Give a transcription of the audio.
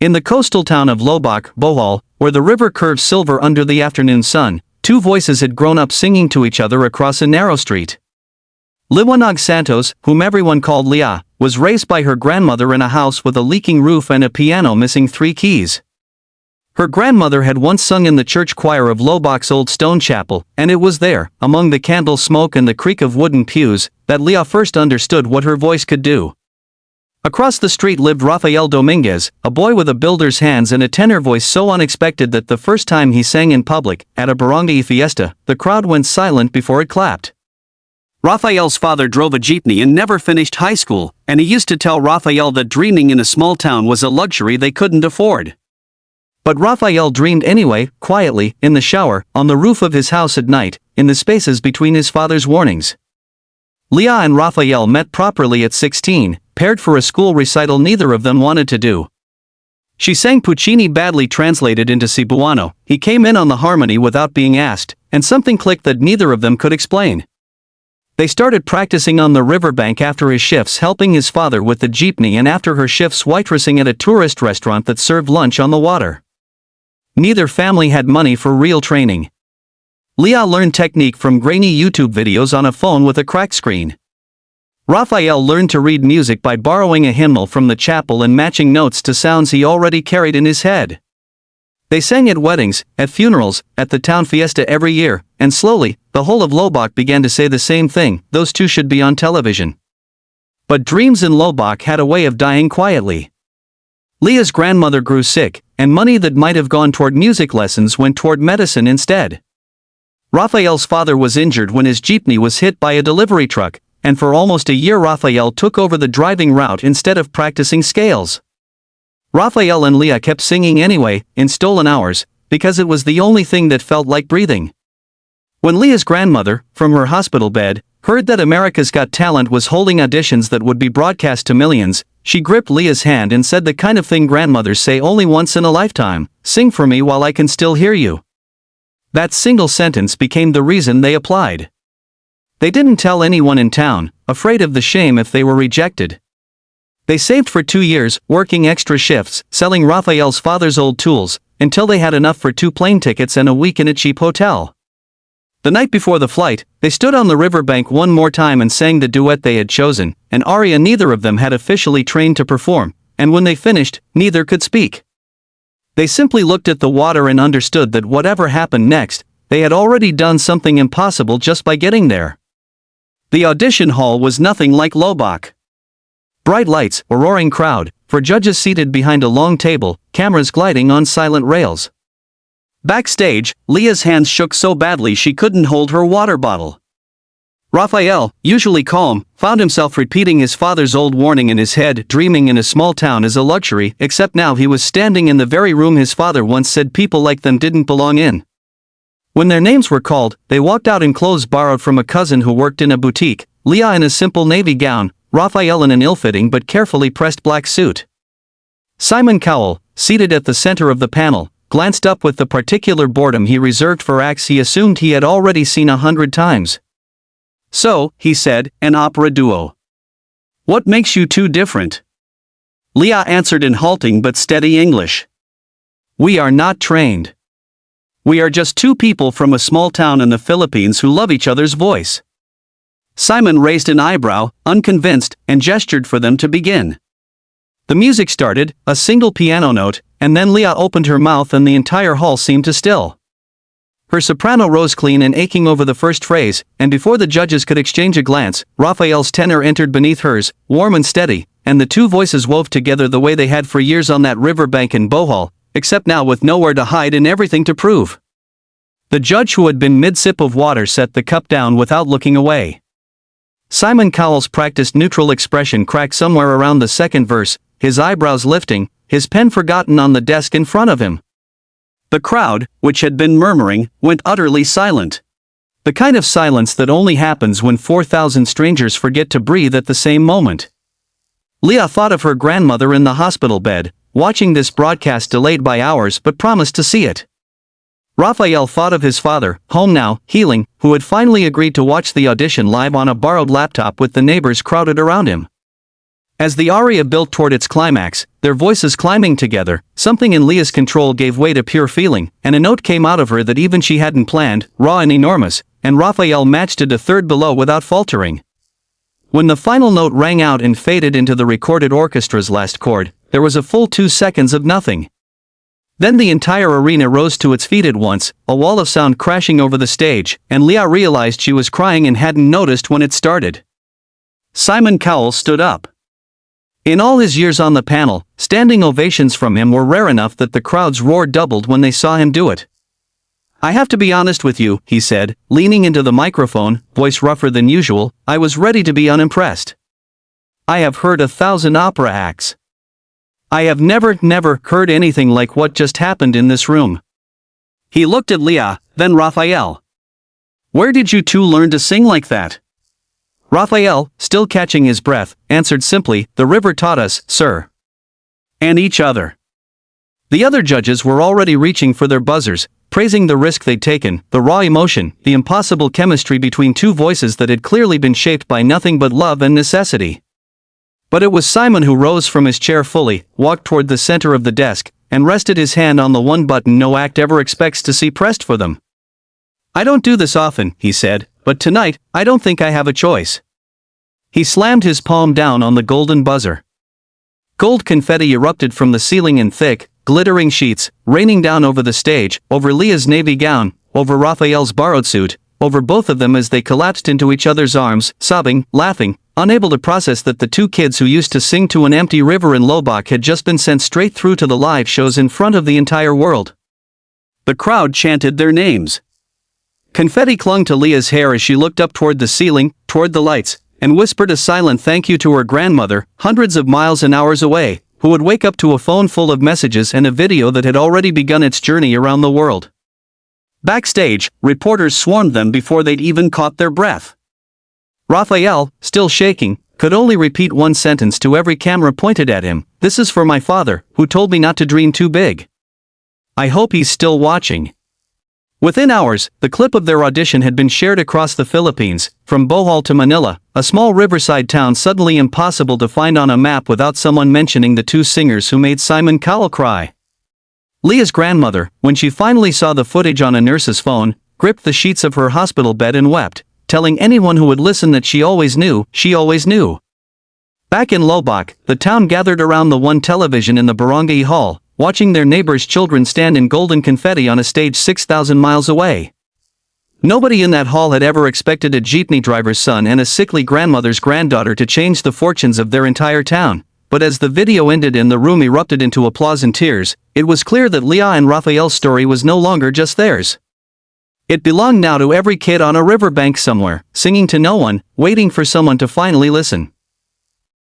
In the coastal town of Loboc, Bohol, where the river curved silver under the afternoon sun, two voices had grown up singing to each other across a narrow street. Liwanag Santos, whom everyone called Lia, was raised by her grandmother in a house with a leaking roof and a piano missing 3 keys. Her grandmother had once sung in the church choir of Loboc's old stone chapel, and it was there, among the candle smoke and the creak of wooden pews, that Lia first understood what her voice could do. Across the street lived Rafael Dominguez, a boy with a builder's hands and a tenor voice so unexpected that the first time he sang in public, at a barangay fiesta, the crowd went silent before it clapped. Rafael's father drove a jeepney and never finished high school, and he used to tell Rafael that dreaming in a small town was a luxury they couldn't afford. But Rafael dreamed anyway, quietly, in the shower, on the roof of his house at night, in the spaces between his father's warnings. Lia and Rafael met properly at 16, paired for a school recital neither of them wanted to do. She sang Puccini badly translated into Cebuano, he came in on the harmony without being asked, and something clicked that neither of them could explain. They started practicing on the riverbank after his shifts helping his father with the jeepney and after her shifts waitressing at a tourist restaurant that served lunch on the water. Neither family had money for real training. Lia learned technique from grainy YouTube videos on a phone with a cracked screen. Rafael learned to read music by borrowing a hymnal from the chapel and matching notes to sounds he already carried in his head. They sang at weddings, at funerals, at the town fiesta every year, and slowly, the whole of Loboc began to say the same thing, those two should be on television. But dreams in Loboc had a way of dying quietly. Lia's grandmother grew sick, and money that might have gone toward music lessons went toward medicine instead. Rafael's father was injured when his jeepney was hit by a delivery truck, and for almost a year Rafael took over the driving route instead of practicing scales. Rafael and Lia kept singing anyway, in stolen hours, because it was the only thing that felt like breathing. When Lia's grandmother, from her hospital bed, heard that America's Got Talent was holding auditions that would be broadcast to millions, she gripped Lia's hand and said the kind of thing grandmothers say only once in a lifetime, "Sing for me while I can still hear you." That single sentence became the reason they applied. They didn't tell anyone in town, afraid of the shame if they were rejected. They saved for 2 years, working extra shifts, selling Rafael's father's old tools, until they had enough for 2 plane tickets and a week in a cheap hotel. The night before the flight, they stood on the riverbank one more time and sang the duet they had chosen, an aria neither of them had officially trained to perform, and when they finished, neither could speak. They simply looked at the water and understood that whatever happened next, they had already done something impossible just by getting there. The audition hall was nothing like Loboc. Bright lights, a roaring crowd, for judges seated behind a long table, cameras gliding on silent rails. Backstage, Lia's hands shook so badly she couldn't hold her water bottle. Rafael, usually calm, found himself repeating his father's old warning in his head, dreaming in a small town is a luxury, except now he was standing in the very room his father once said people like them didn't belong in. When their names were called, they walked out in clothes borrowed from a cousin who worked in a boutique, Lia in a simple navy gown, Rafael in an ill-fitting but carefully pressed black suit. Simon Cowell, seated at the center of the panel, glanced up with the particular boredom he reserved for acts he assumed he had already seen 100 times. "So," he said, "an opera duo. What makes you two different?" Lia answered in halting but steady English. "We are not trained. We are just 2 people from a small town in the Philippines who love each other's voice." Simon raised an eyebrow, unconvinced, and gestured for them to begin. The music started, a single piano note, and then Lia opened her mouth and the entire hall seemed to still. Her soprano rose clean and aching over the first phrase, and before the judges could exchange a glance, Rafael's tenor entered beneath hers, warm and steady, and the 2 voices wove together the way they had for years on that riverbank in Bohol, except now with nowhere to hide and everything to prove. The judge, who had been mid-sip of water, set the cup down without looking away. Simon Cowell's practiced neutral expression cracked somewhere around the second verse, his eyebrows lifting, his pen forgotten on the desk in front of him. The crowd, which had been murmuring, went utterly silent. The kind of silence that only happens when 4,000 strangers forget to breathe at the same moment. Lia thought of her grandmother in the hospital bed, watching this broadcast delayed by hours but promised to see it. Rafael thought of his father, home now, healing, who had finally agreed to watch the audition live on a borrowed laptop with the neighbors crowded around him. As the aria built toward its climax, their voices climbing together, something in Lia's control gave way to pure feeling, and a note came out of her that even she hadn't planned, raw and enormous, and Rafael matched it a third below without faltering. When the final note rang out and faded into the recorded orchestra's last chord, there was a full 2 seconds of nothing. Then the entire arena rose to its feet at once, a wall of sound crashing over the stage, and Lia realized she was crying and hadn't noticed when it started. Simon Cowell stood up. In all his years on the panel, standing ovations from him were rare enough that the crowd's roar doubled when they saw him do it. "I have to be honest with you," he said, leaning into the microphone, voice rougher than usual. "I was ready to be unimpressed. I have heard 1,000 opera acts. I have never heard anything like what just happened in this room." He looked at Lia, then Rafael. "Where did you two learn to sing like that?" Rafael, still catching his breath, answered simply, "The river taught us, sir." "And each other." The other judges were already reaching for their buzzers, praising the risk they'd taken, the raw emotion, the impossible chemistry between two voices that had clearly been shaped by nothing but love and necessity. But it was Simon who rose from his chair fully, walked toward the center of the desk, and rested his hand on the one button no act ever expects to see pressed for them. "I don't do this often," he said, "but tonight, I don't think I have a choice." He slammed his palm down on the golden buzzer. Gold confetti erupted from the ceiling in thick, glittering sheets, raining down over the stage, over Lia's navy gown, over Rafael's borrowed suit, over both of them as they collapsed into each other's arms, sobbing, laughing, unable to process that the two kids who used to sing to an empty river in Loboc had just been sent straight through to the live shows in front of the entire world. The crowd chanted their names. Confetti clung to Lia's hair as she looked up toward the ceiling, toward the lights, and whispered a silent thank you to her grandmother, hundreds of miles and hours away, who would wake up to a phone full of messages and a video that had already begun its journey around the world. Backstage, reporters swarmed them before they'd even caught their breath. Rafael, still shaking, could only repeat one sentence to every camera pointed at him: "This is for my father, who told me not to dream too big. I hope he's still watching." Within hours, the clip of their audition had been shared across the Philippines, from Bohol to Manila, a small riverside town suddenly impossible to find on a map without someone mentioning the two singers who made Simon Cowell cry. Lia's grandmother, when she finally saw the footage on a nurse's phone, gripped the sheets of her hospital bed and wept, telling anyone who would listen that she always knew. Back in Loboc, the town gathered around the one television in the barangay hall, watching their neighbors' children stand in golden confetti on a stage 6,000 miles away. Nobody in that hall had ever expected a jeepney driver's son and a sickly grandmother's granddaughter to change the fortunes of their entire town, but as the video ended and the room erupted into applause and tears, it was clear that Lia and Rafael's story was no longer just theirs. It belonged now to every kid on a riverbank somewhere, singing to no one, waiting for someone to finally listen.